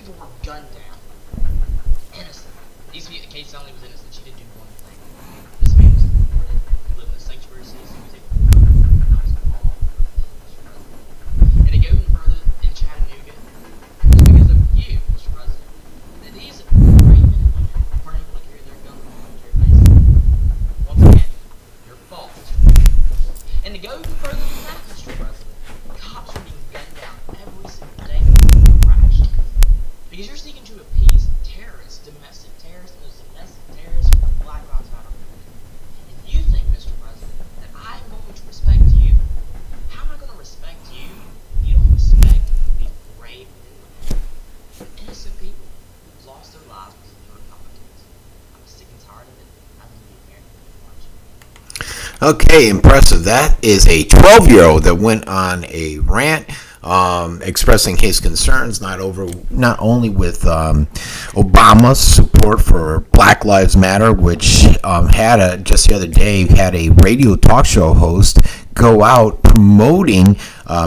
people were gunned down. Innocent. These people, Kate Stanley was innocent. She didn't do one thing. This man was deported. He lived in a sanctuary city. He was able to go to the house all over Mr. President. And to go even further in Chattanooga, it was because of you, Mr. President, that these brave men and women weren't able to carry their guns on a military base. Once again, your fault, Mr. President. And to go even further than that, Mr. President, cops are being gunned down every single day for crashes. Because you're seeking to appease terrorists, domestic terrorists, and those domestic terrorists with the Black Lives Matter movement. And if you think, Mr. President, that I'm going to respect you, how am I going to respect you if you don't respect these brave men and women? Innocent people who've lost their lives because of your incompetence. I'm sick and tired of it. I'm leaving here. Okay, impressive. That is a 12-year-old that went on a rant, expressing his concerns not only with Obama's support for Black Lives Matter, which just the other day had a radio talk show host go out promoting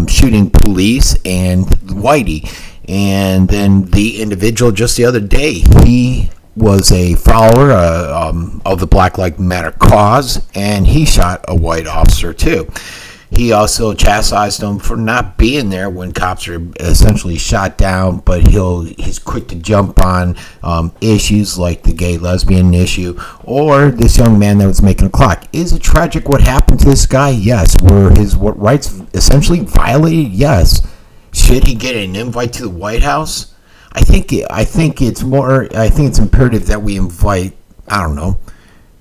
shooting police and Whitey, and then the individual just the other day, he was a follower of the Black Lives Matter cause, and he shot a white officer too. He also chastised him for not being there when cops are essentially shot down, but he's quick to jump on issues like the gay lesbian issue or this young man that was making a clock. Is it tragic what happened to this guy? Yes. Were his rights essentially violated? Yes. Should he get an invite to the White House? I think it's imperative that we invite, I don't know,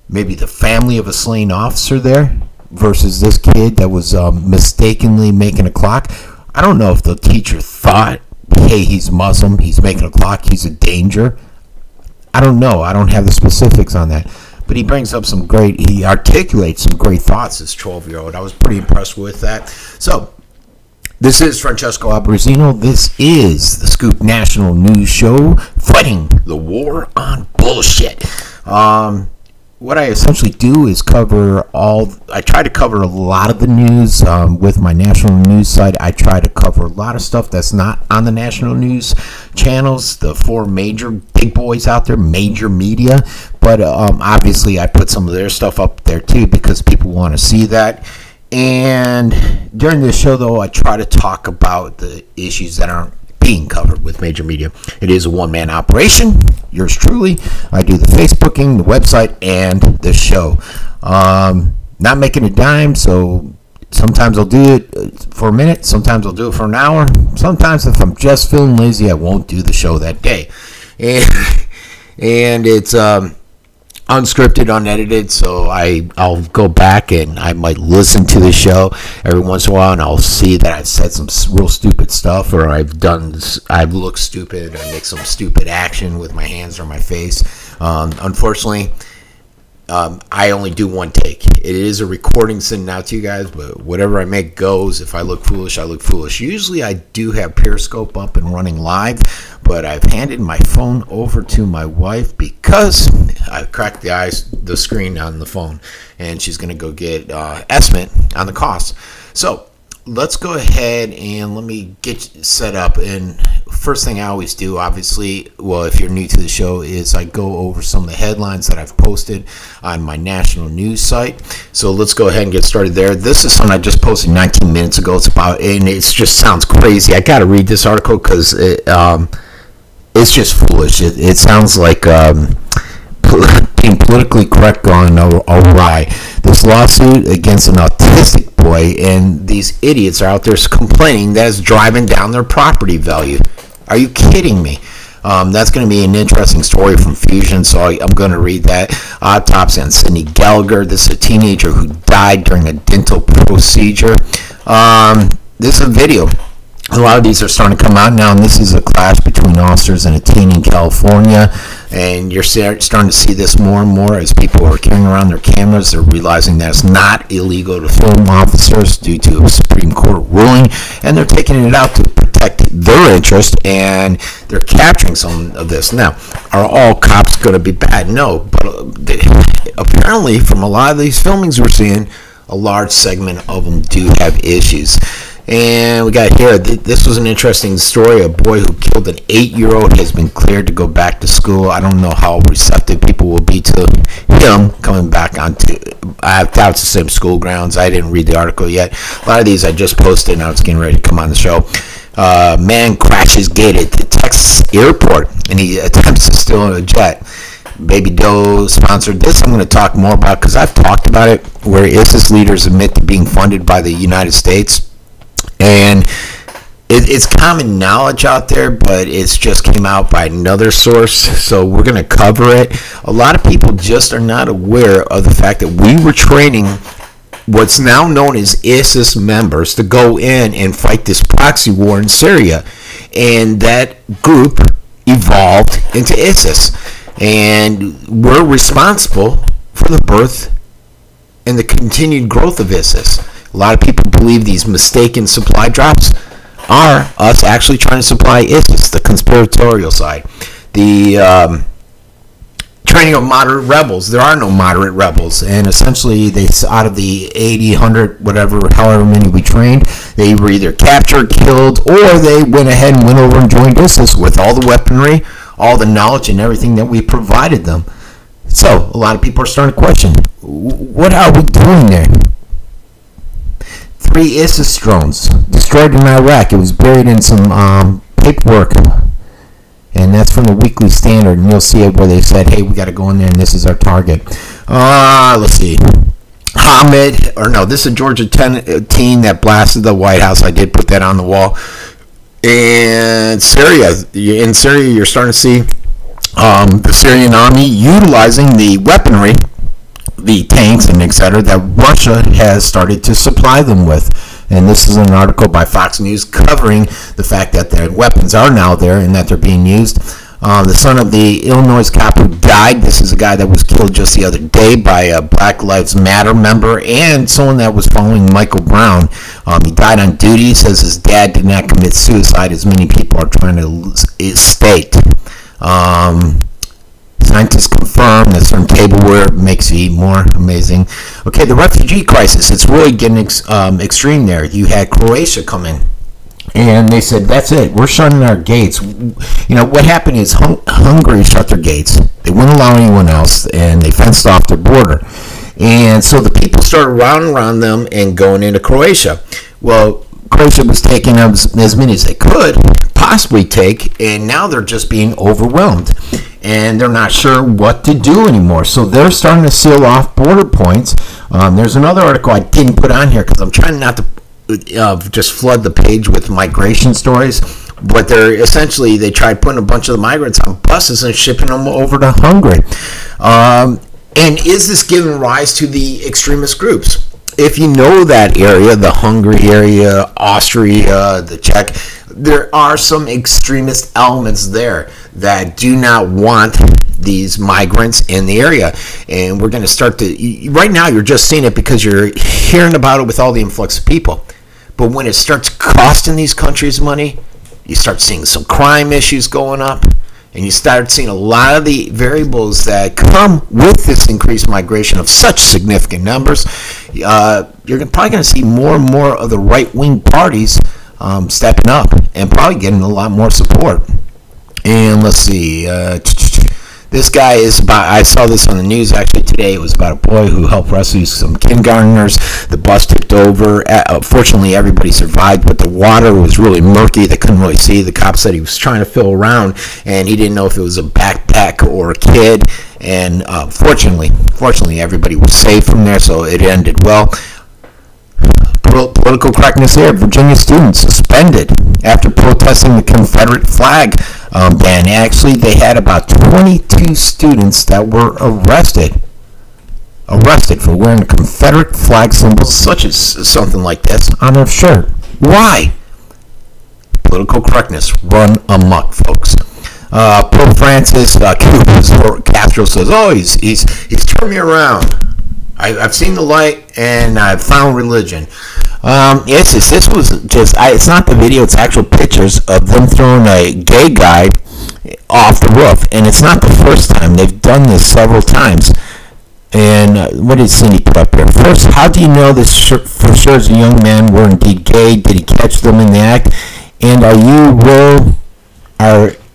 maybe the family of a slain officer there versus this kid that was mistakenly making a clock. I don't know if the teacher thought, hey, he's Muslim, he's making a clock, he's a danger. I don't know. I don't have the specifics on that. But he articulates some great thoughts, this 12-year-old. I was pretty impressed with that. So, this is Francesco Abbruzzino. This is the Scoop National News Show, fighting the war on bullshit. What I essentially do is I try to cover a lot of the news with my national news site. I try to cover a lot of stuff that's not on the national news channels, the four major big boys out there, major media. But obviously I put some of their stuff up there too because people want to see that. And during this show, though, I try to talk about the issues that aren't being covered with major media. It is a one-man operation. Yours truly. I do the Facebooking, the website, and the show. Not making a dime, so sometimes I'll do it for a minute. Sometimes I'll do it for an hour. Sometimes if I'm just feeling lazy, I won't do the show that day. And it's unscripted, unedited, so I'll go back and I might listen to the show every once in a while, and I'll see that I've said some real stupid stuff, or I've looked stupid, I make some stupid action with my hands or my face. Unfortunately, I only do one take. It is a recording sending out to you guys, but whatever I make goes. If I look foolish, I look foolish. Usually I do have Periscope up and running live, but I've handed my phone over to my wife because I cracked the screen on the phone, and she's going to go get estimate on the cost. So let's go ahead and let me get set up. And first thing I always do, obviously, well, if you're new to the show, is I go over some of the headlines that I've posted on my national news site. So let's go ahead and get started there. This is something I just posted 19 minutes ago. It's about, and it just sounds crazy. I got to read this article because it's just foolish. It sounds like being politically correct gone awry. This lawsuit against an autistic boy, and these idiots are out there complaining that it's driving down their property value. Are you kidding me? That's going to be an interesting story from Fusion, so I'm going to read that. Autopsy on Sydney Gallagher. This is a teenager who died during a dental procedure. This is a video. A lot of these are starting to come out now, and this is a clash between officers and a teen in California, and you're starting to see this more and more as people are carrying around their cameras. They're realizing that it's not illegal to film officers due to a Supreme Court ruling, and they're taking it out to protect their interest, and they're capturing some of this. Now, are all cops going to be bad? No, but apparently from a lot of these filmings we're seeing, a large segment of them do have issues. And we got here, this was an interesting story. A boy who killed an 8-year-old has been cleared to go back to school. I don't know how receptive people will be to him coming back onto, I doubt it's the same school grounds. I didn't read the article yet. A lot of these I just posted, now it's getting ready to come on the show. Man crashes gate at the Texas airport, and he attempts to steal a jet. Baby Doe sponsored this. I'm going to talk more about, because I've talked about it, where ISIS leaders admit to being funded by the United States. And it's common knowledge out there, but it's just came out by another source, so we're going to cover it. A lot of people just are not aware of the fact that we were training what's now known as ISIS members to go in and fight this proxy war in Syria. And that group evolved into ISIS. And we're responsible for the birth and the continued growth of ISIS. A lot of people believe these mistaken supply drops are us actually trying to supply ISIS, the conspiratorial side. The training of moderate rebels. There are no moderate rebels. And essentially, they, out of the 80, 100, whatever, however many we trained, they were either captured, killed, or they went ahead and went over and joined ISIS with all the weaponry, all the knowledge, and everything that we provided them. So, a lot of people are starting to question, what are we doing there? 3 ISIS drones destroyed in Iraq. It was buried in some paperwork, and that's from the Weekly Standard, and you'll see it where they said, hey, we got to go in there and this is our target. Let's see. This is a Georgia teen that blasted the White House. I did put that on the wall. And in Syria, you're starting to see the Syrian army utilizing the weaponry, the tanks and etc. that Russia has started to supply them with. And this is an article by Fox News covering the fact that their weapons are now there and that they're being used. The son of the Illinois cop who died, this is a guy that was killed just the other day by a Black Lives Matter member and someone that was following Michael Brown. He died on duty. He says his dad did not commit suicide, as many people are trying to state. Scientists confirm that certain tableware makes you eat more. Amazing. Okay, the refugee crisis, it's really getting extreme there. You had Croatia come in, and they said, that's it, we're shutting our gates. You know, what happened is Hungary shut their gates. They wouldn't allow anyone else, and they fenced off their border. And so the people started rounding around them and going into Croatia. Well, Croatia was taking as many as they could possibly take, and now they're just being overwhelmed. And they're not sure what to do anymore. So they're starting to seal off border points. There's another article I didn't put on here because I'm trying not to just flood the page with migration stories. But they tried putting a bunch of the migrants on buses and shipping them over to Hungary. And is this giving rise to the extremist groups? If you know that area, the Hungary area, Austria, the Czech, there are some extremist elements there that do not want these migrants in the area. And we're going to start to, right now you're just seeing it because you're hearing about it with all the influx of people. But when it starts costing these countries money, you start seeing some crime issues going up. And you start seeing a lot of the variables that come with this increased migration of such significant numbers. You're probably going to see more and more of the right-wing parties stepping up and probably getting a lot more support. And let's see. This guy is about, I saw this on the news actually today. It was about a boy who helped rescue some kindergartners. The bus tipped over. Fortunately, everybody survived, but the water was really murky. They couldn't really see. The cop said he was trying to fill around, and he didn't know if it was a backpack or a kid. And fortunately, everybody was safe from there, so it ended well. Political correctness here. Virginia students suspended after protesting the Confederate flag ban. Actually, they had about 22 students that were arrested for wearing a Confederate flag symbol, such as something like this, on their shirt. Why? Political correctness run amok, folks. Pope Francis, Cuba's Castro says, "Oh, he's turned me around. I've seen the light and I've found religion." This was just, it's not the video, it's actual pictures of them throwing a gay guy off the roof. And it's not the first time. They've done this several times. And what did Cindy put up here? First, how do you know this for sure as a young man were indeed gay? Did he catch them in the act? And are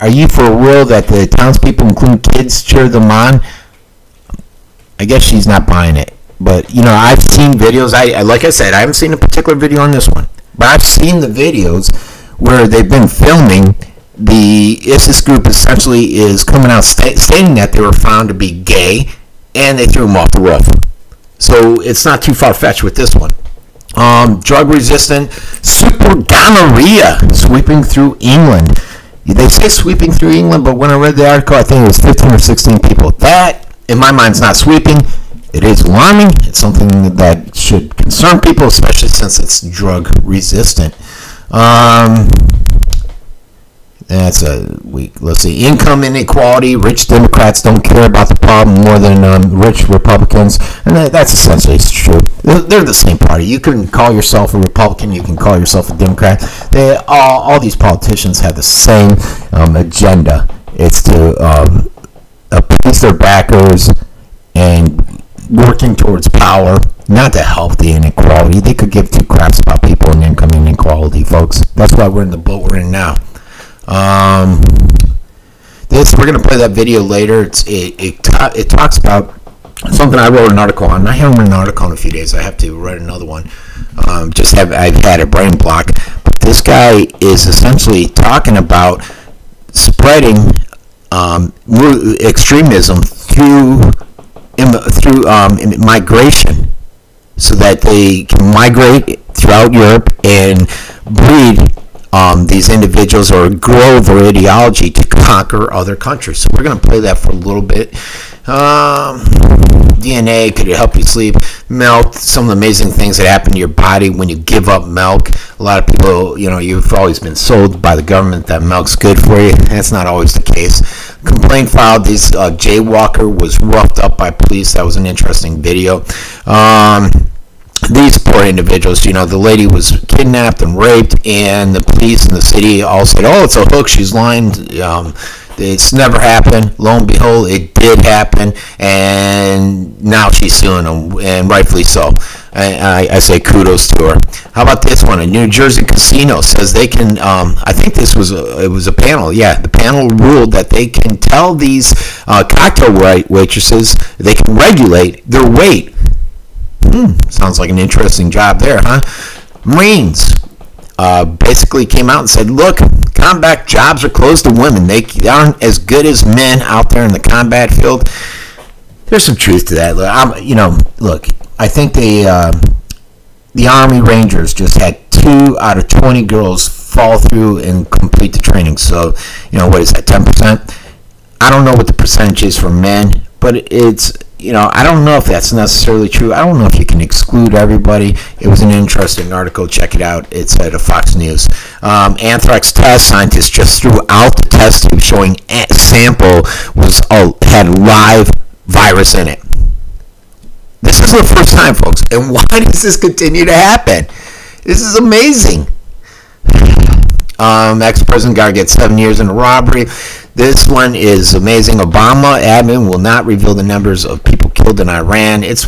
you for real that the townspeople, including kids, cheer them on? I guess she's not buying it. But, you know, I've seen videos. Like I said, I haven't seen a particular video on this one. But I've seen the videos where they've been filming. The ISIS group essentially is coming out stating that they were found to be gay, and they threw them off the roof. So it's not too far-fetched with this one. Drug-resistant super gonorrhea sweeping through England. They say sweeping through England, but when I read the article, I think it was 15 or 16 people. That, in my mind, is not sweeping. It is alarming. It's something that should concern people, especially since it's drug-resistant. That's let's see, income inequality. Rich Democrats don't care about the problem more than rich Republicans, and that's essentially true. They're the same party. You can call yourself a Republican, you can call yourself a Democrat. All these politicians have the same agenda. It's to appease their backers and working towards power, not to help the inequality. They could give two craps about people and income inequality, folks. That's why we're in the boat we're in now. We're going to play that video later. It talks about something I wrote an article on. I haven't written an article in a few days. I have to write another one. I've had a brain block. But this guy is essentially talking about spreading extremism through migration, so that they can migrate throughout Europe and breed these individuals or grow their ideology to conquer other countries. So we're going to play that for a little bit. DNA, could it help you sleep? Milk, some of the amazing things that happen to your body when you give up milk. A lot of people, you've always been sold by the government that milk's good for you. That's not always the case. Complaint filed, this jaywalker was roughed up by police. That was an interesting video. These poor individuals, the lady was kidnapped and raped, and the police in the city all said, oh, it's a hook, she's lying, it's never happened. Lo and behold, it did happen, and now she's suing them, and rightfully so. I say kudos to her. How about this one? A New Jersey casino says they can, I think it was a panel, the panel ruled that they can tell these cocktail waitresses, they can regulate their weight. Sounds like an interesting job there, huh? Marines basically came out and said, look, combat jobs are closed to women. They aren't as good as men out there in the combat field. There's some truth to that. Look, I think the Army Rangers just had 2 out of 20 girls fall through and complete the training. So, what is that, 10%? I don't know what the percentage is for men, but it's, I don't know if that's necessarily true. I don't know if you can exclude everybody. It was an interesting article. Check it out. It's at Fox News. Anthrax test. Scientists just threw out the test tube showing a sample had live virus in it. This is the first time, folks. And why does this continue to happen? This is amazing. Ex-president got to get 7 years in a robbery. This one is amazing. Obama admin will not reveal the numbers of people killed in Iran. It's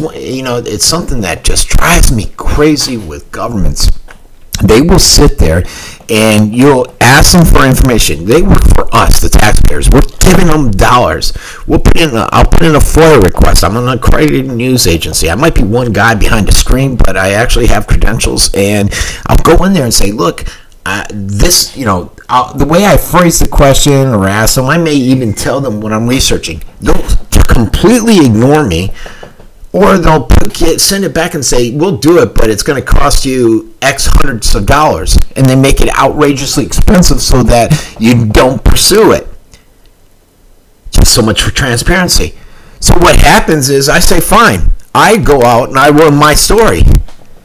something that just drives me crazy with governments. They will sit there and you'll ask them for information. They work for us, the taxpayers. We're giving them dollars. I'll put in a FOIA request. I'm an accredited news agency. I might be one guy behind the screen, but I actually have credentials, and I'll go in there and say, look, the way I phrase the question or ask them, I may even tell them what I'm researching. They'll completely ignore me, or they'll send it back and say, we'll do it, but it's going to cost you X hundreds of dollars, and they make it outrageously expensive so that you don't pursue it. Just so much for transparency. So what happens is I say, fine, I go out and I run my story.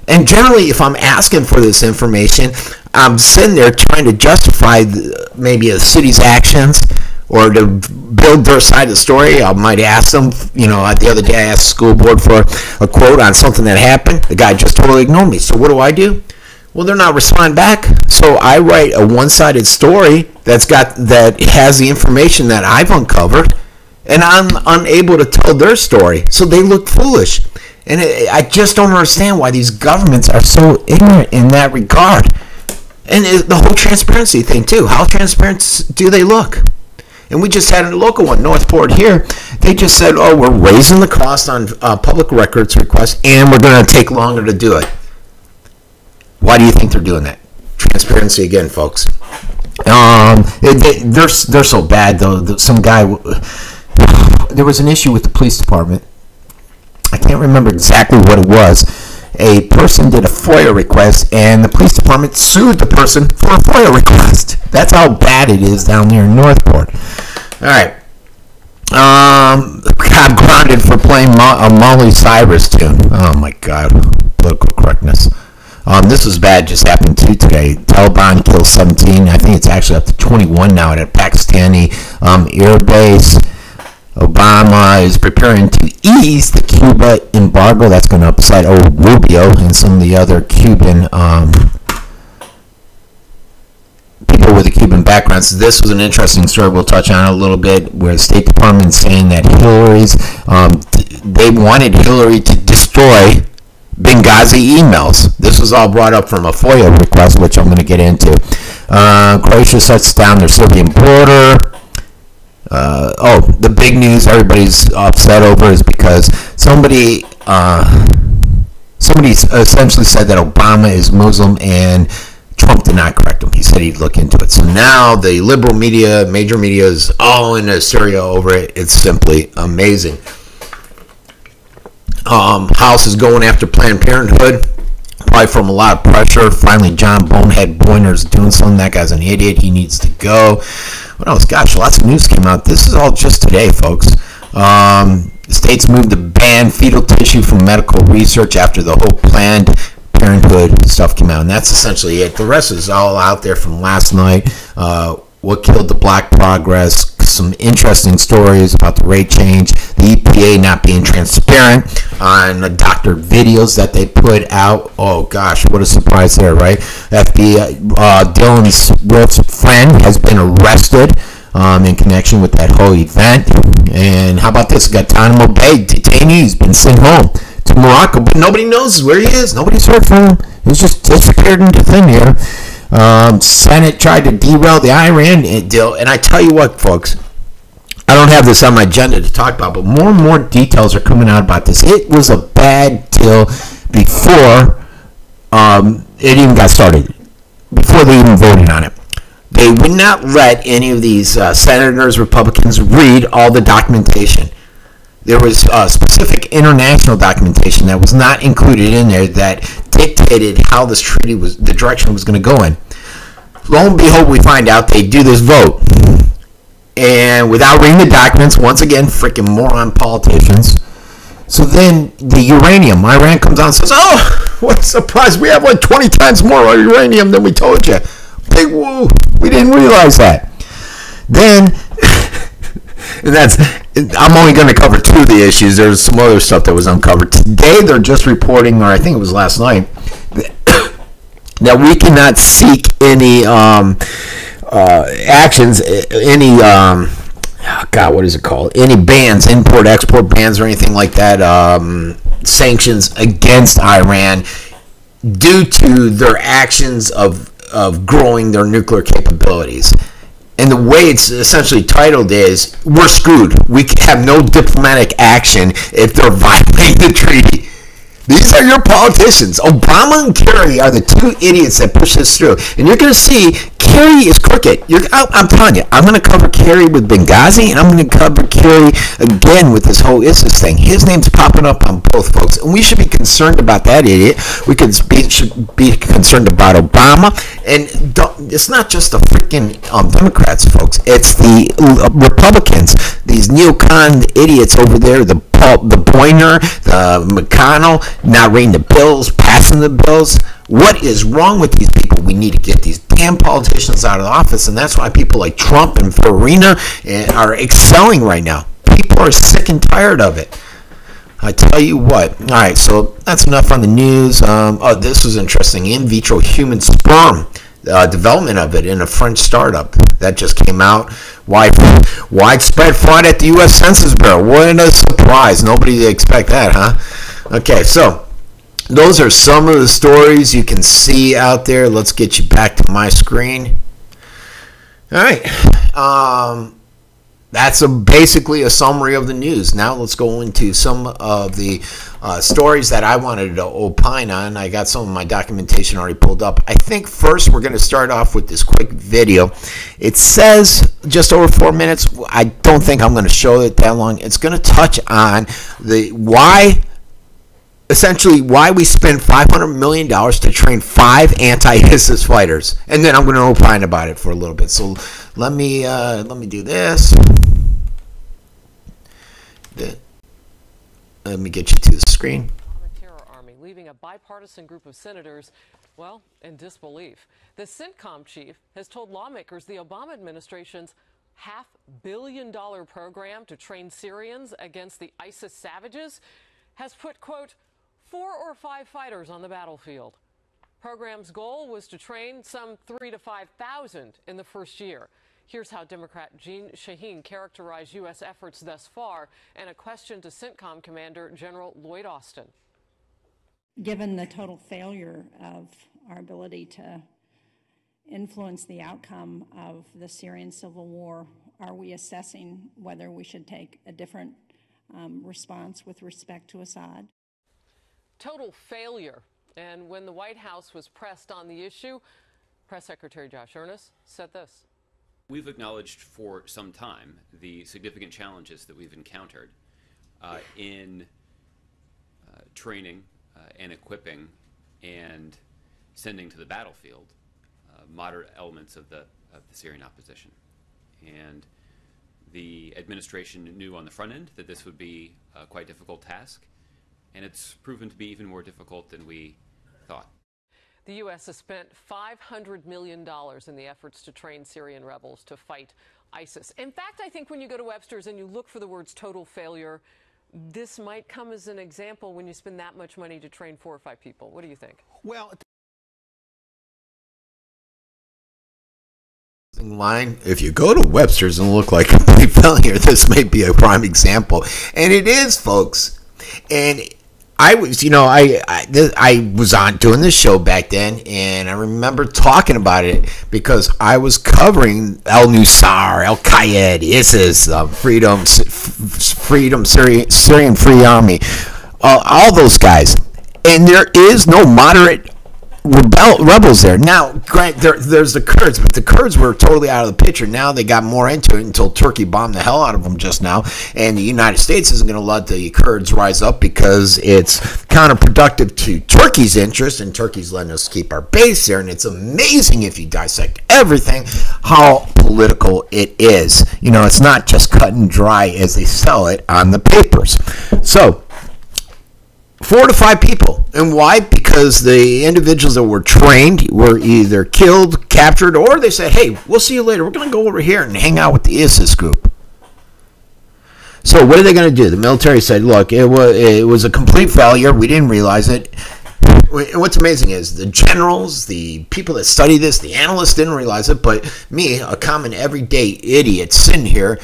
And generally, if I'm asking for this information, I'm sitting there trying to justify maybe a city's actions or to build their side of the story. I might ask them, the other day I asked the school board for a quote on something that happened. The guy just totally ignored me. So what do? Well, they're not responding back. So I write a one-sided story that has the information that I've uncovered, and I'm unable to tell their story, so they look foolish. And I just don't understand why these governments are so ignorant in that regard. And the whole transparency thing, too. How transparent do they look? And we just had a local one, Northport here. They just said, oh, we're raising the cost on public records requests, and we're going to take longer to do it. Why do you think they're doing that? Transparency again, folks. They're so bad, though. Some guy, there was an issue with the police department. I can't remember exactly what it was. A person did a FOIA request, and the police department sued the person for a FOIA request. That's how bad it is down there in Northport. All right. Got grounded for playing a Molly Cyrus tune. Oh, my God. Political correctness. This was bad, just happened today. Taliban kills 17. I think it's actually up to 21 now at a Pakistani air base. Obama is preparing to ease the Cuba embargo. That's going to upset Rubio and some of the other Cuban people with a Cuban background. So this was an interesting story we'll touch on a little bit, where the State Department is saying that they wanted Hillary to destroy Benghazi emails. This was all brought up from a FOIA request, which I'm going to get into. Croatia shuts down their Serbian border. The big news everybody's upset over is because somebody essentially said that Obama is Muslim, and Trump did not correct him. He said he'd look into it. So now the liberal media, major media, is all in hysteria over it. It's simply amazing. House is going after Planned Parenthood, probably from a lot of pressure. Finally, John Bonehead Boyner's doing something. That guy's an idiot. He needs to go. What else? Gosh, lots of news came out. This is all just today, folks. States moved to ban fetal tissue from medical research after the whole Planned Parenthood stuff came out. And that's essentially it. The rest is all out there from last night. What killed the black progress? Some interesting stories about the rate change. The EPA not being transparent on the doctored videos that they put out. Oh, gosh, what a surprise there, right? FBI, Dylan Wolf's friend has been arrested in connection with that whole event. And how about this? Guantanamo Bay detainee has been sent home to Morocco, but nobody knows where he is. Nobody's heard from him. He's just disappeared into thin air. Senate tried to derail the Iran deal, and I tell you what, folks, I don't have this on my agenda to talk about, but more and more details are coming out about this. It was a bad deal before it even got started, before they even voted on it. They would not let any of these senators, Republicans, read all the documentation. There was specific international documentation that was not included in there that dictated how this treaty was, the direction it was going to go in. Lo and behold, we find out they do this vote. And without reading the documents, once again, freaking moron politicians. So then the uranium, Iran comes out and says, oh, what a surprise, we have like 20 times more uranium than we told you. Big woo, we didn't realize that. Then, and that's, I'm only going to cover two of the issues. There's some other stuff that was uncovered. Today they're just reporting, or I think it was last night, that we cannot seek any actions, any what is it called? Any bans, import-export bans or anything like that, sanctions against Iran due to their actions of growing their nuclear capabilities. And the way it's essentially titled is, we're screwed. We have no diplomatic action if they're violating the treaty. These are your politicians. Obama and Kerry are the two idiots that push this through. And you're going to see Kerry is crooked. I'm telling you, I'm going to cover Kerry with Benghazi, and I'm going to cover Kerry again with this whole ISIS thing. His name's popping up on both, folks. And we should be concerned about that idiot. We should be concerned about Obama. And it's not just the freaking Democrats, folks. It's the Republicans. These neocon idiots over there, the Boyner, the McConnell, not reading the bills, passing the bills. What is wrong with these people? We need to get these damn politicians out of office, and that's why people like Trump and Farina are excelling right now. People are sick and tired of it. I tell you what. All right, so that's enough on the news. This was interesting. In vitro human sperm, development of it in a French startup. that just came out. Widespread fraud at the U.S. Census Bureau. What a surprise. Nobody did expect that, huh? Okay, so those are some of the stories you can see out there. Let's get you back to my screen. All right. That's basically a summary of the news. Now let's go into some of the stories that I wanted to opine on. I got some of my documentation already pulled up. I think first we're going to start off with this quick video. It says just over 4 minutes. I don't think I'm going to show it that long. It's going to touch on essentially why we spent $500 million to train 5 anti-ISIS fighters. And then I'm going to opine about it for a little bit. So let me do this. Let me get you to the screen. Terror army, leaving a bipartisan group of senators, well, in disbelief. The CENTCOM chief has told lawmakers the Obama administration's $500 million program to train Syrians against the ISIS savages has put, quote, 4 or 5 fighters on the battlefield. Program's goal was to train some 3,000 to 5,000 in the first year. Here's how Democrat Jeanne Shaheen characterized U.S. efforts thus far, and a question to CENTCOM Commander General Lloyd Austin. Given the total failure of our ability to influence the outcome of the Syrian civil war, are we assessing whether we should take a different response with respect to Assad? Total failure. And when the White House was pressed on the issue, Press Secretary Josh Earnest said this. We've acknowledged for some time the significant challenges that we've encountered in training and equipping and sending to the battlefield moderate elements of the Syrian opposition. And the administration knew on the front end that this would be a quite difficult task, and it's proven to be even more difficult than we thought. The U.S. has spent $500 million in the efforts to train Syrian rebels to fight ISIS. In fact, I think when you go to Webster's and you look for the words total failure, this might come as an example when you spend that much money to train 4 or 5 people. What do you think? Well, line, if you go to Webster's and look like a complete failure, this may be a prime example. And it is, folks. And I was, I was on doing this show back then, and I remember talking about it because I was covering Al-Nusra, Al-Qaeda, ISIS, Syrian Free Army, all those guys. And there is no moderate rebels there. Now, there's the Kurds, but the Kurds were totally out of the picture. Now they got more into it until Turkey bombed the hell out of them just now. And the United States isn't going to let the Kurds rise up because it's counterproductive to Turkey's interest, and Turkey's letting us keep our base there. And it's amazing if you dissect everything how political it is. It's not just cut and dry as they sell it on the papers. So 4 to 5 people. And why? Because the individuals that were trained were either killed, captured, or they said, hey, we'll see you later. We're going to go over here and hang out with the ISIS group. So what are they going to do? The military said, look, it was a complete failure. We didn't realize it. What's amazing is the generals, the people that study this, the analysts didn't realize it, but me, a common everyday idiot sitting here,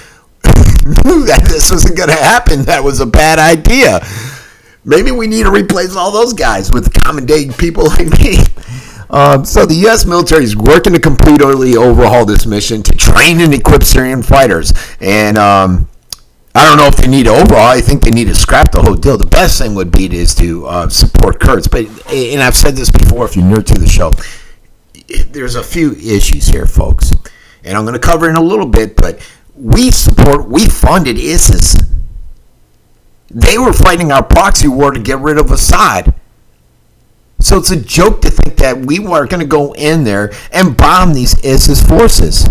knew that this wasn't going to happen. That was a bad idea. Maybe we need to replace all those guys with common day people like me. So the U.S. military is working to completely overhaul this mission to train and equip Syrian fighters. And I don't know if they need to overhaul. I think they need to scrap the whole deal. The best thing would be to support Kurds. And I've said this before if you're new to the show. There's a few issues here, folks. And I'm going to cover in a little bit, but we funded ISIS. They were fighting our proxy war to get rid of Assad. So it's a joke to think that we were going to go in there and bomb these ISIS forces.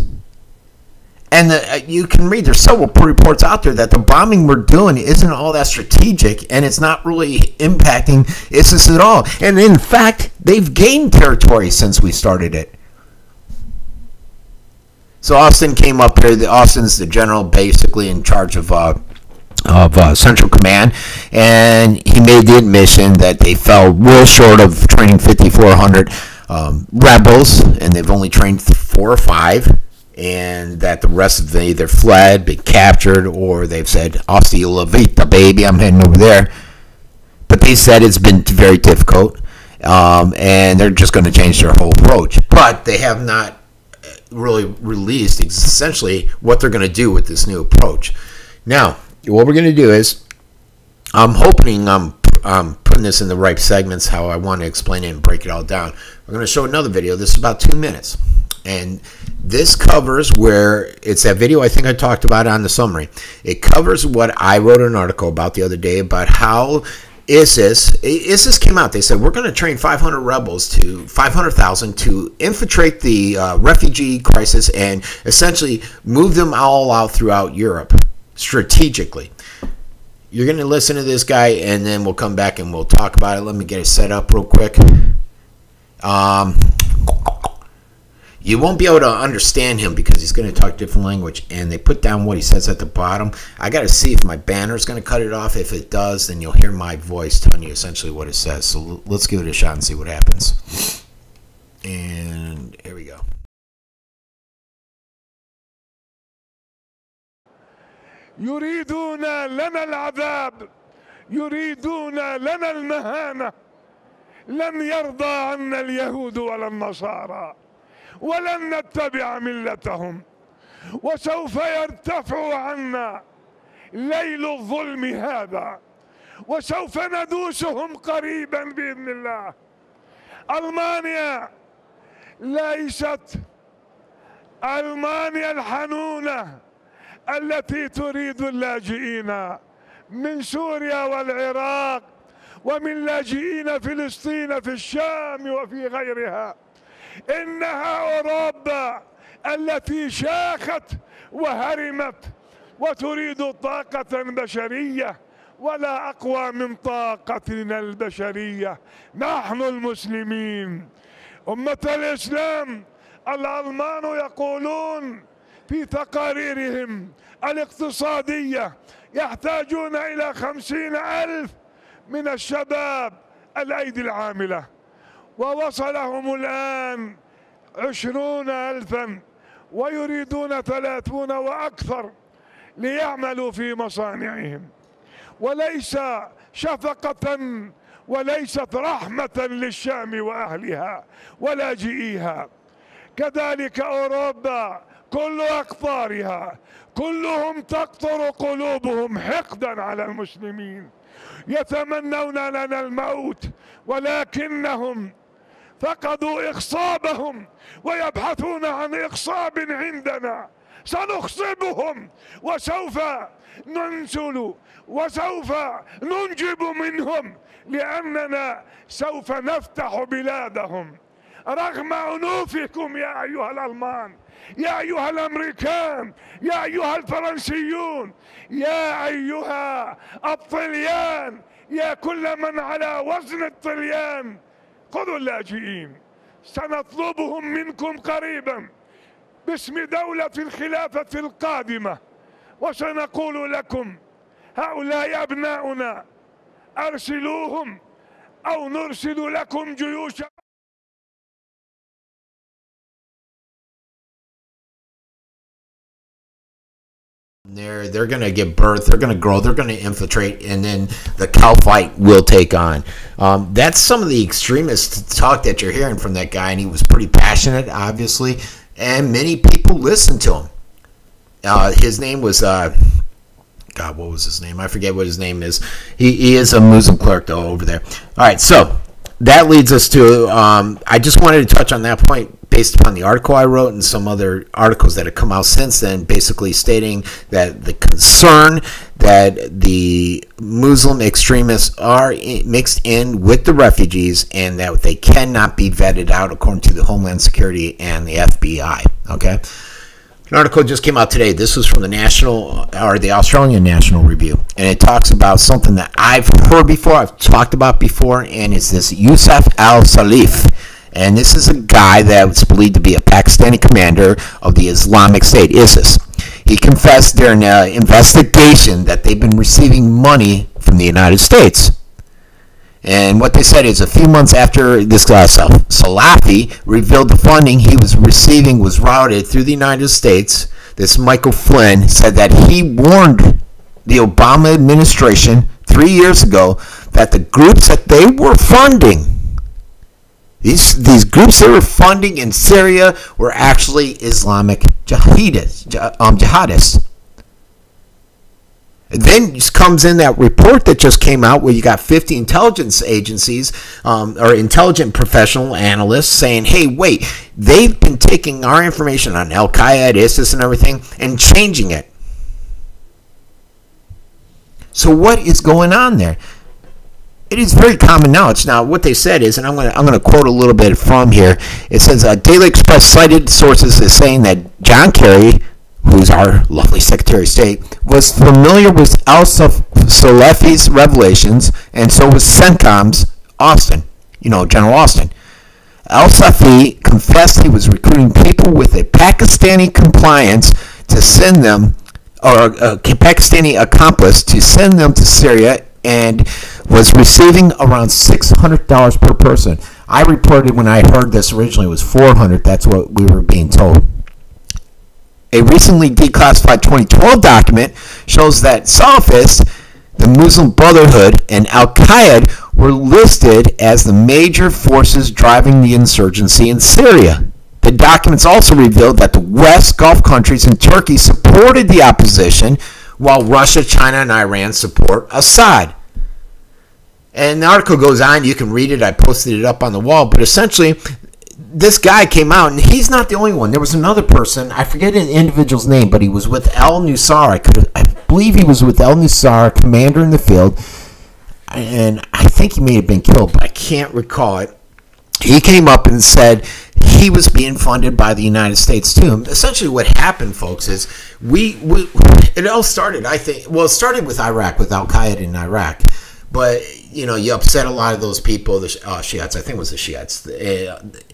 And you can read, there's several reports out there that the bombing we're doing isn't all that strategic, and it's not really impacting ISIS at all. And in fact, they've gained territory since we started it. So Austin came up here. Austin's the general basically in charge of Central Command, and he made the admission that they fell real short of training 5,400 rebels, and they've only trained 4 or 5. and that the rest of them either fled, been captured, or they've said, hasta la vista, baby, I'm heading over there. But they said it's been very difficult, and they're just going to change their whole approach. But they have not really released essentially what they're going to do with this new approach. Now, what we're going to do is, I'm hoping I'm putting this in the right segments, how I want to explain it and break it all down. We're going to show another video. This is about 2 minutes. And this covers where it's that video I think I talked about on the summary. It covers what I wrote an article about the other day about how ISIS came out. They said, we're going to train 500,000 to infiltrate the refugee crisis and essentially move them all out throughout Europe strategically. You're going to listen to this guy, and then we'll come back and we'll talk about it. Let me get it set up real quick. You won't be able to understand him because he's going to talk different language, and they put down what he says at the bottom. I got to see if my banner is going to cut it off. If it does, then you'll hear my voice telling you essentially what it says. So let's give it a shot and see what happens. And here we go. يريدون لنا العذاب، يريدون لنا المهانة. لن يرضى عنا اليهود ولا النصارى، ولن نتبع ملتهم، وسوف يرتفع عنا ليل الظلم هذا، وسوف ندوسهم قريبا بإذن الله. ألمانيا ليست ألمانيا الحنونة التي تريد اللاجئين من سوريا والعراق ومن لاجئين فلسطين في الشام وفي غيرها. إنها أوروبا التي شاخت وهرمت وتريد طاقة بشرية، ولا أقوى من طاقتنا البشرية نحن المسلمين. أمة الإسلام، الألمان يقولون في تقاريرهم الاقتصادية يحتاجون إلى 50,000 من الشباب الأيدي العاملة، ووصلهم الآن 20,000 ويريدون 30 وأكثر ليعملوا في مصانعهم. وليس شفقة وليست رحمة للشام وأهلها ولاجئيها. كذلك أوروبا كل أقطارها كلهم تقطر قلوبهم حقدا على المسلمين، يتمنون لنا الموت، ولكنهم فقدوا إخصابهم ويبحثون عن إخصاب عندنا. سنخصبهم وسوف ننزل وسوف ننجب منهم، لأننا سوف نفتح بلادهم رغم أنوفكم يا أيها الألمان، يا أيها الأمريكان، يا أيها الفرنسيون، يا أيها الطليان، يا كل من على وزن الطليان. خذوا اللاجئين، سنطلبهم منكم قريبا باسم دولة الخلافة القادمة، وسنقول لكم هؤلاء أبناؤنا أرسلوهم أو نرسل لكم جيوشا. They're going to give birth, they're going to grow, they're going to infiltrate, and then the cow fight will take on. That's some of the extremist talk that you're hearing from that guy, and he was pretty passionate, obviously, and many people listened to him. His name was, God, what was his name? I forget what his name is. He is a Muslim clerk, though, over there. All right, so that leads us to, I just wanted to touch on that point based upon the article I wrote and some other articles that have come out since then, basically stating that the concern that the Muslim extremists are mixed in with the refugees and that they cannot be vetted out according to the Homeland Security and the FBI. Okay, an article just came out today. This was from the Australian National Review, and it talks about something that I've heard before, I've talked about before, and it's this Yusuf al-Salif. And this is a guy that was believed to be a Pakistani commander of the Islamic State, ISIS. He confessed during an investigation that they've been receiving money from the United States. And what they said is a few months after this Salafi revealed the funding he was receiving was routed through the United States, this Michael Flynn said that he warned the Obama administration 3 years ago that the groups that they were funding, these groups they were funding in Syria were actually Islamic jihadists. Then comes in that report that just came out where you got 50 intelligence agencies or intelligent professional analysts saying, hey, wait, they've been taking our information on Al-Qaeda, ISIS, and everything and changing it. So what is going on there? It is very common knowledge. Now, what they said is, and I'm going to quote a little bit from here. It says, Daily Express cited sources as saying that John Kerry, who's our lovely Secretary of State, was familiar with al-Salafi's revelations, and so was CENTCOM's Austin, General Austin. Al-Salafi confessed he was recruiting people with a Pakistani compliance to send them, or a Pakistani accomplice to send them to Syria, and was receiving around $600 per person. I reported when I heard this originally it was $400. That's what we were being told. A recently declassified 2012 document shows that Salafists, the Muslim Brotherhood, and Al-Qaeda were listed as the major forces driving the insurgency in Syria. The documents also revealed that the West, Gulf countries, and Turkey supported the opposition, while Russia, China, and Iran support Assad. And the article goes on. You can read it. I posted it up on the wall. But essentially, this guy came out, and he's not the only one. There was another person. I forget the individual's name, but he was with al-Nusra. I believe he was with al-Nusra, commander in the field. And I think he may have been killed, but I can't recall it. He came up and said he was being funded by the United States too. Essentially what happened, folks, is it all started, I think, well, it started with Iraq, with Al-Qaeda in Iraq. But, you upset a lot of those people, the Shiites, I think it was the Shiites.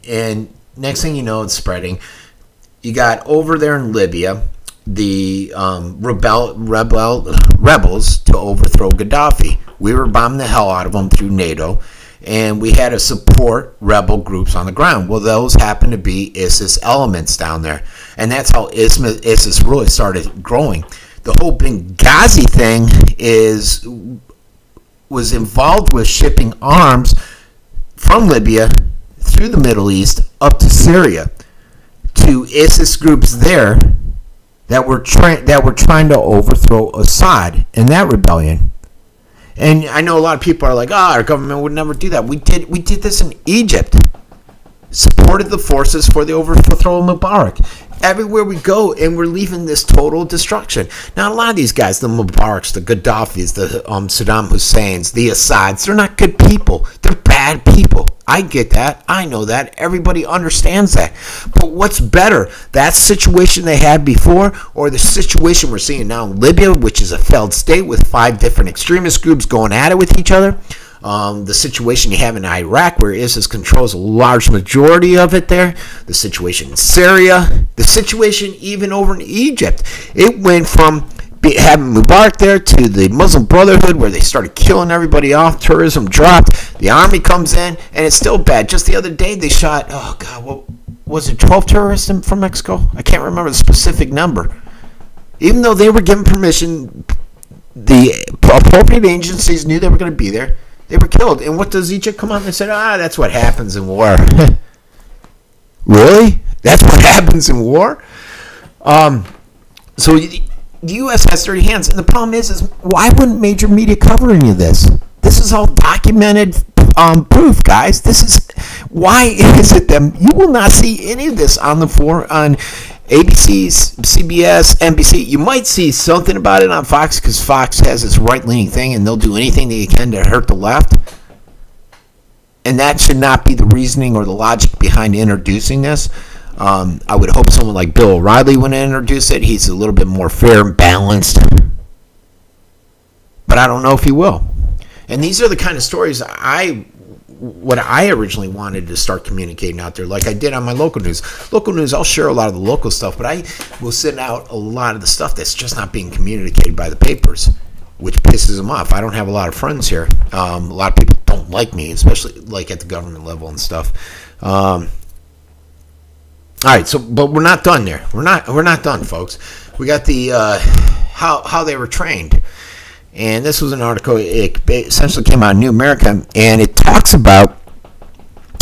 And next thing you know, it's spreading. You got over there in Libya, the rebels to overthrow Gaddafi. We were bombing the hell out of them through NATO. And we had to support rebel groups on the ground. Well, those happen to be ISIS elements down there. And that's how ISIS really started growing. The whole Benghazi thing was involved with shipping arms from Libya through the Middle East up to Syria to ISIS groups there that were trying to overthrow Assad in that rebellion. And I know a lot of people are like, our government would never do that. We did this in Egypt. Supported the forces for the overthrow of Mubarak. Everywhere we go, and we're leaving this total destruction. Now, a lot of these guys, the Mubaraks, the Gaddafis, the Saddam Husseins, the Assads, they're not good people. They're bad people. I get that. I know that. Everybody understands that. But what's better, that situation they had before or the situation we're seeing now in Libya, which is a failed state with 5 different extremist groups going at it with each other? The situation you have in Iraq where ISIS controls a large majority of it there. The situation in Syria. The situation even over in Egypt. It went from having Mubarak there to the Muslim Brotherhood where they started killing everybody off. Tourism dropped. The army comes in and it's still bad. Just the other day they shot, what was it, 12 terrorists from Mexico? I can't remember the specific number. Even though they were given permission, the appropriate agencies knew they were going to be there. They were killed. And what does Egypt come out and say? That's what happens in war. Really? That's what happens in war? So the U.S. has dirty hands. And the problem is why wouldn't major media cover any of this? This is all documented proof, guys. Why is it that you will not see any of this on ABC, CBS, NBC? You might see something about it on Fox because Fox has this right-leaning thing and they'll do anything they can to hurt the left. And that should not be the reasoning or the logic behind introducing this. I would hope someone like Bill O'Reilly would introduce it. He's a little bit more fair and balanced. But I don't know if he will. And these are the kind of stories what I originally wanted to start communicating out there, like I did on my local news. Local news, I'll share a lot of the local stuff, but I will send out a lot of the stuff that's just not being communicated by the papers, which pisses them off. I don't have a lot of friends here. A lot of people don't like me, especially like at the government level and stuff. All right, so but we're not done there. We're not done, folks. We got the how they were trained, and this was an article. It essentially came out in New America, and it talks about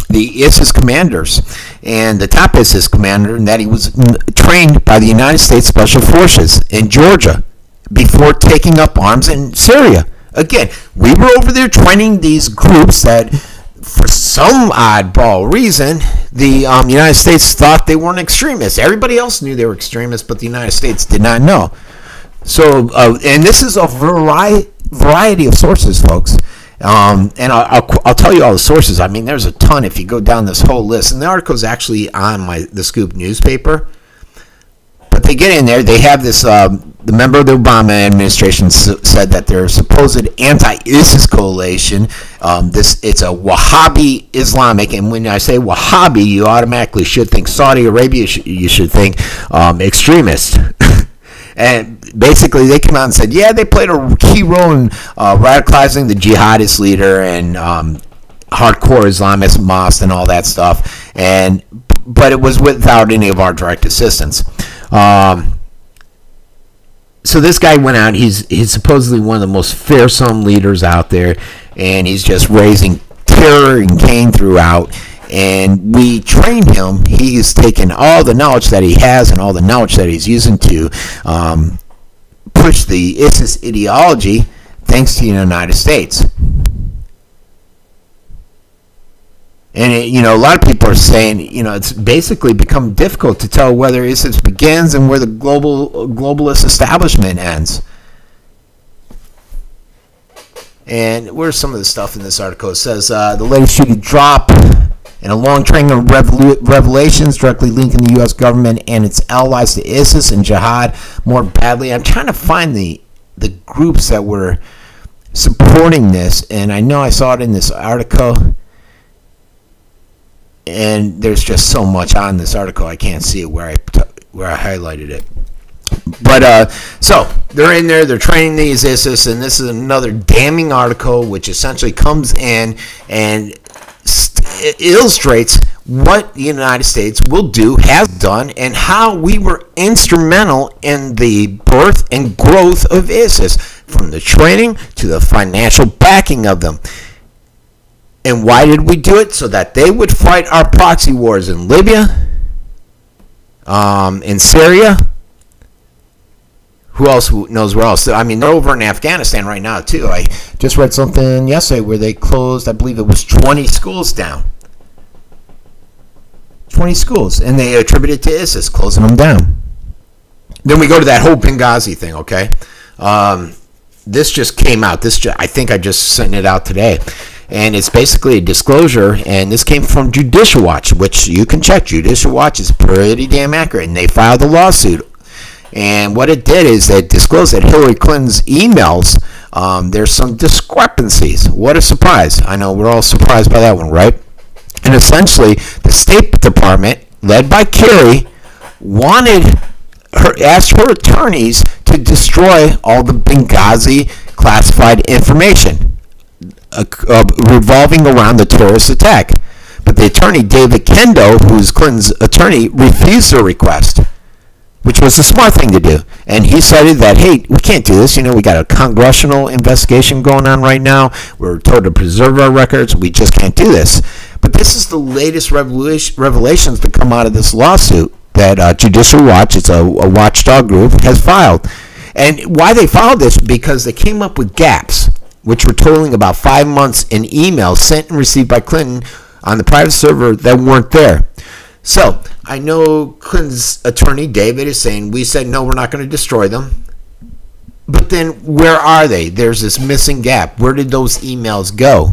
the ISIS commanders, and the top ISIS commander, and that he was trained by the United States Special Forces in Georgia before taking up arms in Syria. Again, we were over there training these groups that, for some oddball reason, the United States thought they weren't extremists. Everybody else knew they were extremists, but the United States did not know. So, and this is a variety of sources, folks. And I'll tell you all the sources. I mean, there's a ton if you go down this whole list. And the article is actually on the Scoop newspaper. But they get in there. They have this. The member of the Obama administration said that their supposed anti-ISIS coalition. It's a Wahhabi Islamic, and when I say Wahhabi, you automatically should think Saudi Arabia. You should think extremist. And basically, they came out and said, yeah, they played a key role in radicalizing the jihadist leader and hardcore Islamist mosques and all that stuff. But it was without any of our direct assistance. So this guy went out. He's supposedly one of the most fearsome leaders out there, and he's just raising terror and Cain throughout. And we trained him. He's taken all the knowledge that he has and all the knowledge that he's using to push the ISIS ideology, thanks to the United States. And a lot of people are saying, it's basically become difficult to tell whether ISIS begins and where the globalist establishment ends. And where's some of the stuff in this article? It says the latest shooting drop in a long train of revelations directly linking the U.S. government and its allies to ISIS and jihad more badly. I'm trying to find the groups that were supporting this, and I know I saw it in this article. And there's just so much on this article, I can't see it where I highlighted it. But so they're in there, they're training these ISIS, and this is another damning article which essentially comes in and illustrates what the United States will do, has done, and how we were instrumental in the birth and growth of ISIS, from the training to the financial backing of them. And why did we do it? So that they would fight our proxy wars in Libya, in Syria. Who else knows where else? I mean, they're over in Afghanistan right now, too. I just read something yesterday where they closed, I believe it was 20 schools down. 20 schools. And they attributed it to ISIS, closing them down. Then we go to that whole Benghazi thing, okay? This just came out. I think I just sent it out today. And it's basically a disclosure, and this came from Judicial Watch, which you can check. Judicial Watch is pretty damn accurate, and they filed a lawsuit. And what it did is it disclosed that Hillary Clinton's emails, there's some discrepancies. What a surprise. I know we're all surprised by that one, right? And essentially, the State Department, led by Kerry, asked her attorneys to destroy all the Benghazi classified information revolving around the terrorist attack. But the attorney, David Kendo, who's Clinton's attorney, refused the request, which was a smart thing to do. And he cited that, hey, we can't do this. We got a congressional investigation going on right now. We're told to preserve our records. We just can't do this. But this is the latest revelations that come out of this lawsuit that Judicial Watch, it's a watchdog group, has filed. And why they filed this? Because they came up with gaps, which were totaling about 5 months in emails sent and received by Clinton on the private server that weren't there. So, I know Clinton's attorney, David, is saying, we said, no, we're not going to destroy them. But then, where are they? There's this missing gap. Where did those emails go?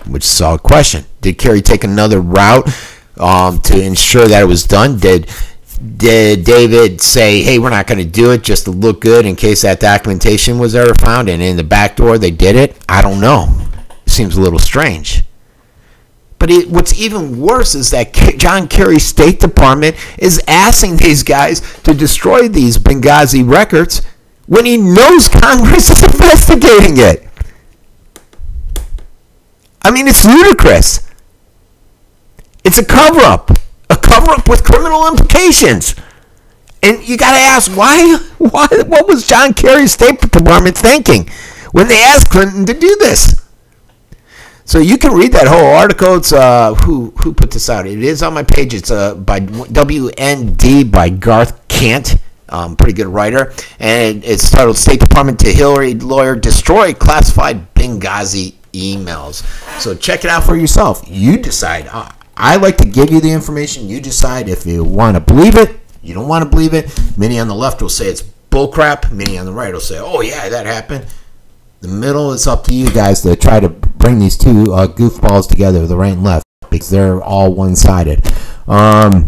Which is a question. Did Kerry take another route to ensure that it was done? Did David say, hey, we're not going to do it just to look good in case that documentation was ever found, and in the back door they did it? I don't know. It seems a little strange. But what's even worse is that John Kerry's State Department is asking these guys to destroy these Benghazi records when he knows Congress is investigating it. I mean, it's ludicrous. It's a cover-up with criminal implications. And you got to ask, why? What was John Kerry's State Department thinking when they asked Clinton to do this? So you can read that whole article. It's who put this out? It is on my page. It's by WND by Garth Kant, pretty good writer, and it's titled "State Department to Hillary Lawyer Destroy Classified Benghazi Emails." So check it out for yourself. You decide. I like to give you the information. You decide if you want to believe it. You don't want to believe it. Many on the left will say it's bullcrap. Many on the right will say, "Oh yeah, that happened." The middle is up to you guys to try to bring these two goofballs together, the right and left, because they're all one-sided. I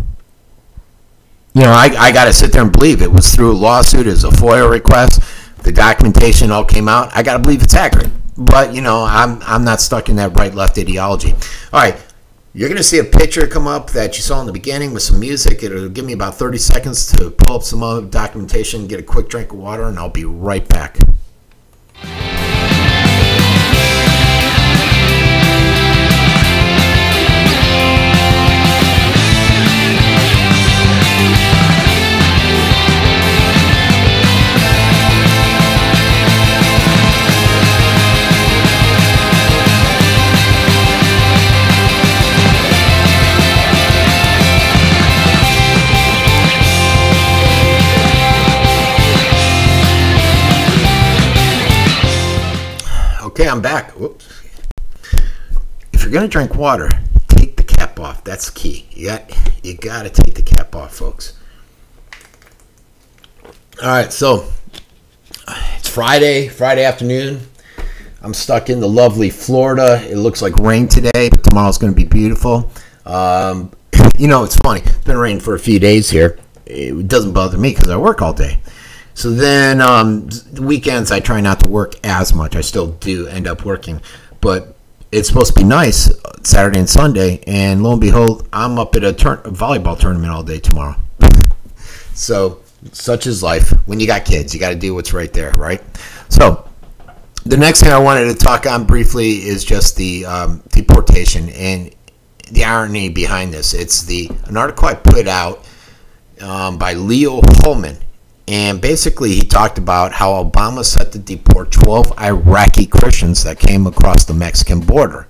got to sit there and believe it was through a lawsuit, as a FOIA request. The documentation all came out. I got to believe it's accurate. But, I'm not stuck in that right-left ideology. All right, you're going to see a picture come up that you saw in the beginning with some music. It'll give me about 30 seconds to pull up some other documentation, get a quick drink of water, and I'll be right back. Okay, I'm back. Whoops. If you're going to drink water, take the cap off. That's key. You got to take the cap off, folks. All right, so it's Friday afternoon. I'm stuck in the lovely Florida. It looks like rain today, but tomorrow's going to be beautiful. It's funny. It's been raining for a few days here. It doesn't bother me because I work all day. So then the weekends I try not to work as much. I still do end up working. But it's supposed to be nice Saturday and Sunday. And lo and behold, I'm up at a volleyball tournament all day tomorrow. So such is life. When you got kids, you got to do what's right there, right? So the next thing I wanted to talk on briefly is just the deportation and the irony behind this. It's an article I put out by Leo Holman. And basically, he talked about how Obama set to deport 12 Iraqi Christians that came across the Mexican border.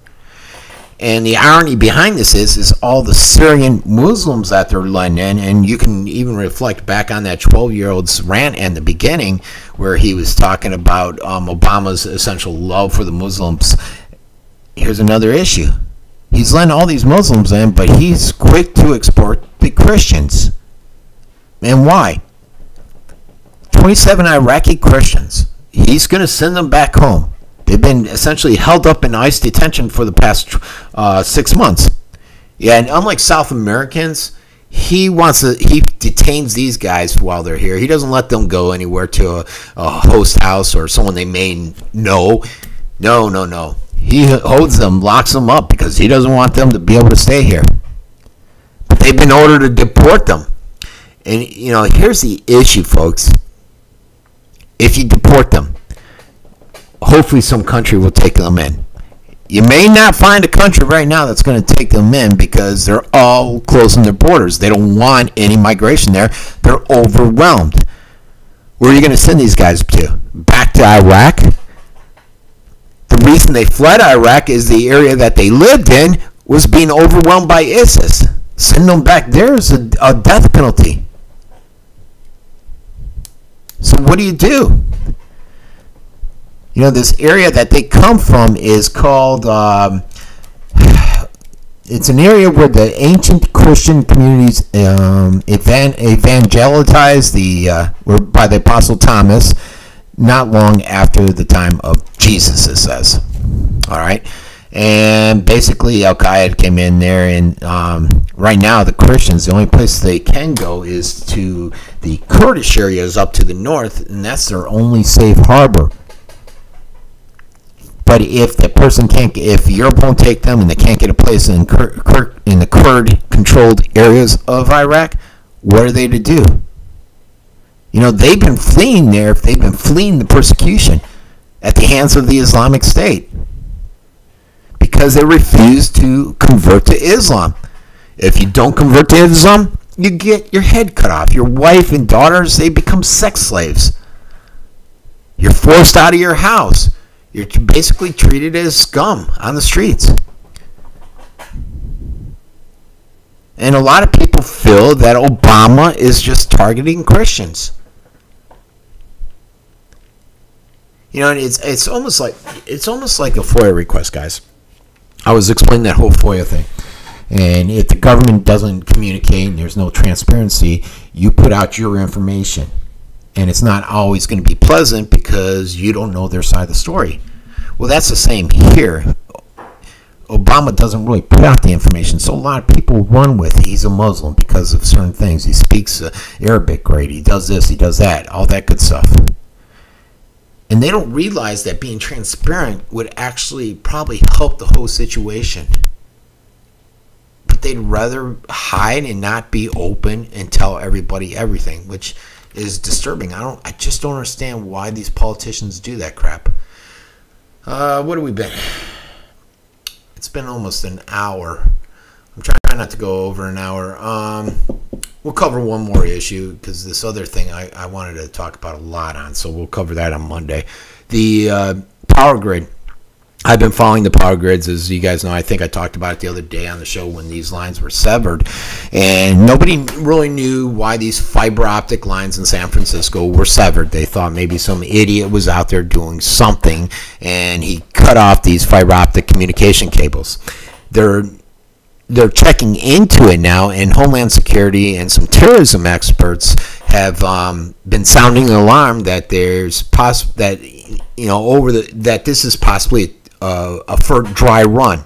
And the irony behind this is all the Syrian Muslims that they're letting in. And you can even reflect back on that 12-year-old's rant in the beginning where he was talking about Obama's essential love for the Muslims. Here's another issue. He's letting all these Muslims in, but he's quick to export the Christians. And why? 27 Iraqi Christians. He's going to send them back home. They've been essentially held up in ICE detention for the past 6 months. Yeah, and unlike South Americans, he detains these guys while they're here. He doesn't let them go anywhere to a host house or someone they may know. No. He holds them, locks them up because he doesn't want them to be able to stay here. But they've been ordered to deport them. And, here's the issue, folks. If you deport them, hopefully some country will take them in. You may not find a country right now that's going to take them in because they're all closing their borders. They don't want any migration there. They're overwhelmed. Where are you going to send these guys to? Back to Iraq? The reason they fled Iraq is the area that they lived in was being overwhelmed by ISIS. Send them back there is a death penalty. So what do you do? This area that they come from is called, it's an area where the ancient Christian communities evangelized were by the Apostle Thomas not long after the time of Jesus, it says. All right. And basically Al-Qaeda came in there, and right now the Christians, the only place they can go is to the Kurdish areas up to the north, and that's their only safe harbor. But if if Europe won't take them and they can't get a place in the Kurd-controlled areas of Iraq, what are they to do? They've been fleeing there. They've been fleeing the persecution at the hands of the Islamic State. because they refuse to convert to Islam. If you don't convert to Islam, you get your head cut off. Your wife and daughters, they become sex slaves. You're forced out of your house. You're basically treated as scum on the streets. And a lot of people feel that Obama is just targeting Christians. You know, it's almost like a FOIA request, guys. I was explaining that whole FOIA thing. And if the government doesn't communicate and there's no transparency, you put out your information. And it's not always going to be pleasant because you don't know their side of the story. Well, that's the same here. Obama doesn't really put out the information, so a lot of people run with he's a Muslim because of certain things. He speaks Arabic great, he does this, he does that, all that good stuff. And they don't realize that being transparent would actually probably help the whole situation. But they'd rather hide and not be open and tell everybody everything, which is disturbing. I just don't understand why these politicians do that crap. What have we been? It's been almost an hour. I'm trying not to go over an hour. We'll cover one more issue because this other thing I wanted to talk about a lot on, so we'll cover that on Monday. The power grid. I've been following the power grids, as you guys know. I think I talked about it the other day on the show when these lines were severed. And nobody really knew why these fiber optic lines in San Francisco were severed. They thought maybe some idiot was out there doing something, and he cut off these fiber optic communication cables. They're checking into it now, and Homeland Security and some terrorism experts have been sounding the alarm that there's that this is possibly a dry run.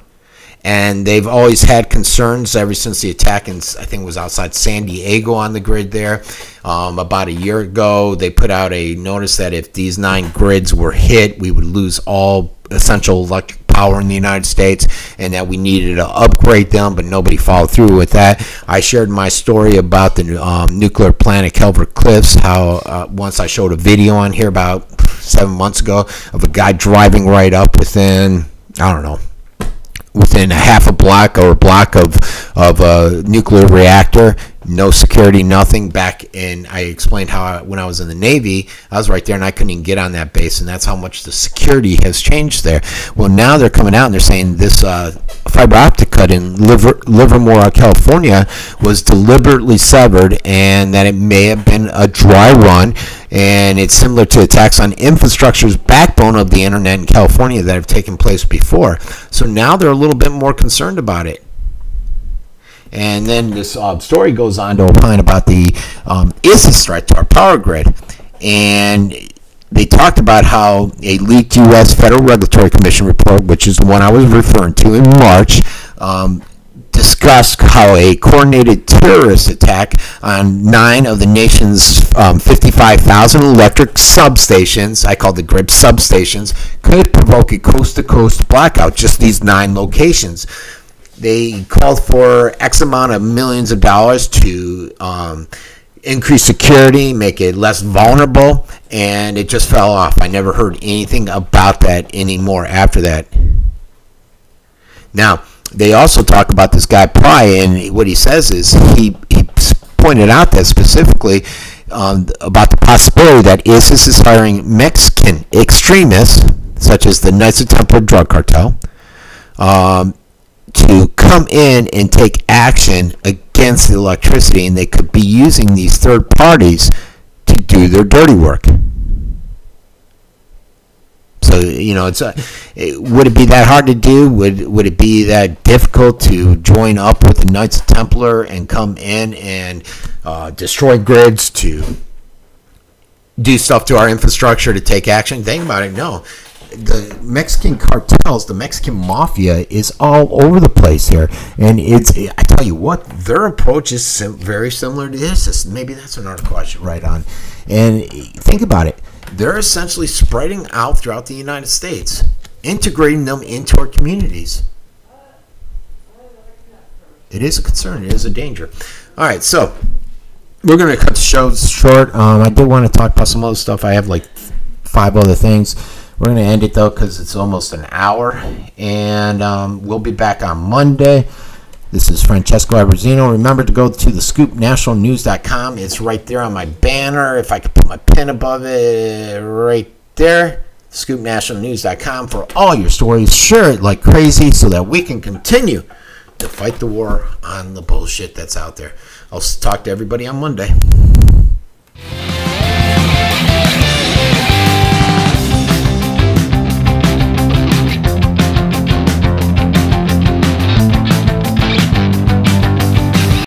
And they've always had concerns ever since the attack I think it was outside San Diego on the grid there. About a year ago, they put out a notice that if these 9 grids were hit, we would lose all essential electric power in the United States, and that we needed to upgrade them, but nobody followed through with that. I shared my story about the nuclear plant at Calvert Cliffs, how once I showed a video on here about 7 months ago of a guy driving right up within a half a block or a block of a nuclear reactor, no security, nothing. Back in, I explained how when I was in the Navy, I was right there and I couldn't even get on that base, and that's how much the security has changed there. Well, now they're coming out and they're saying this fiber optic cut in Livermore, California was deliberately severed, and that it may have been a dry run, and it's similar to attacks on infrastructure's backbone of the internet in California that have taken place before. So now they're a little bit more concerned about it. And then this story goes on to opine about the ISIS threat to our power grid. And they talked about how a leaked U.S. Federal Regulatory Commission report, which is the one I was referring to in March, discussed how a coordinated terrorist attack on 9 of the nation's 55,000 electric substations, I call the grid substations, could provoke a coast-to-coast blackout, just these 9 locations. They called for X amount of millions of dollars to increase security, make it less vulnerable, and it just fell off. I never heard anything about that anymore after that. Now, they also talk about this guy Pry, and what he says is he pointed out that specifically about the possibility that ISIS is hiring Mexican extremists, such as the Knights of Templar drug cartel, to come in and take action against the electricity, and they could be using these third parties to do their dirty work. So, would it be that hard to do? Would it be that difficult to join up with the Knights of Templar and come in and destroy grids, to do stuff to our infrastructure, to take action? Think about it. No. The Mexican cartels, the Mexican mafia is all over the place here. And I tell you what, their approach is very similar to ISIS. Maybe that's an article I should write on. And think about it. They're essentially spreading out throughout the United States, integrating them into our communities. It is a concern. It is a danger. All right, so we're going to cut the show short. I did want to talk about some other stuff. I have like 5 other things. We're going to end it, though, because it's almost an hour. And we'll be back on Monday. This is Francesco Abbruzzino. Remember to go to thescoopnationalnews.com. It's right there on my banner. If I could put my pen above it, right there. Scoopnationalnews.com for all your stories. Share it like crazy so that we can continue to fight the war on the bullshit that's out there. I'll talk to everybody on Monday.